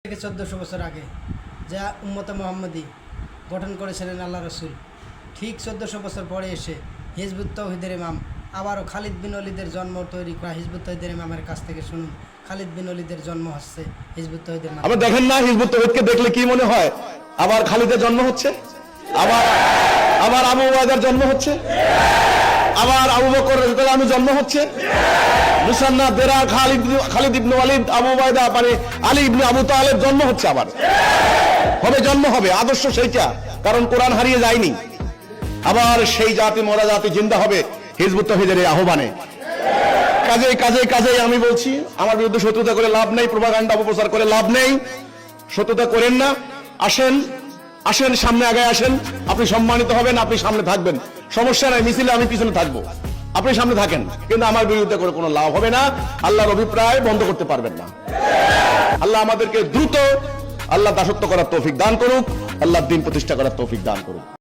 থেকে 1400 বছর আগে যা উম্মতে মুহাম্মদী গঠন করেছিলেন আল্লাহ রসুল, ঠিক 1400 বছর পরে এসে হিজবুত তৌহিদের ইমাম আবারও খালিদ বিন ওয়ালিদের জন্ম তৈরি করা হিজবুত তৌহিদের ইমামের কাছ থেকে শুনুন। খালিদ বিন ওয়ালিদের জন্ম হচ্ছে হিজবুত তৌহিদের। আবার দেখেন না, হিজবুত তৌহিদকে দেখলে কি মনে হয়? আবার খালিদের জন্ম হচ্ছে, আবার আবু উবায়দার জন্ম হচ্ছে, আবার আবু বকর রাদিয়াল্লাহু আনহু জন্ম হচ্ছে, মুসান্না দেরা খালিদ ইবনে ওয়ালিদ, আবু উবায়দা মানে আলী ইবনে আবু তালেব জন্ম হচ্ছে। আবার জন্ম হবে, আদর্শ সেইটা, কারণ কোরআন হারিয়ে যায়নি। আবার সেই জাতি মরা জাতি জিন্দা হবে হিজবুত তৌহিদের এই আহ্বানে। কাজেই আমি বলছি, আমার বিরুদ্ধে শত্রুতা করে লাভ নেই, প্রোপাগান্ডা অপপ্রচার করে লাভ নেই। শত্রুতা করেন না, আসেন সামনে আগায় আসেন। আপনি সম্মানিত হবেন, আপনি সামনে থাকবেন, সমস্যা নাই। মিছিলে আমি পিছনে থাকবো, আপনি সামনে থাকেন, কিন্তু আমার বিরুদ্ধে করে কোনো লাভ হবে না। আল্লাহর অভিপ্রায় বন্ধ করতে পারবেন না। আল্লাহ আমাদেরকে দ্রুত আল্লাহ দাসত্ব করার তৌফিক দান করুক, আল্লাহর দ্বীন প্রতিষ্ঠা করার তৌফিক দান করুক।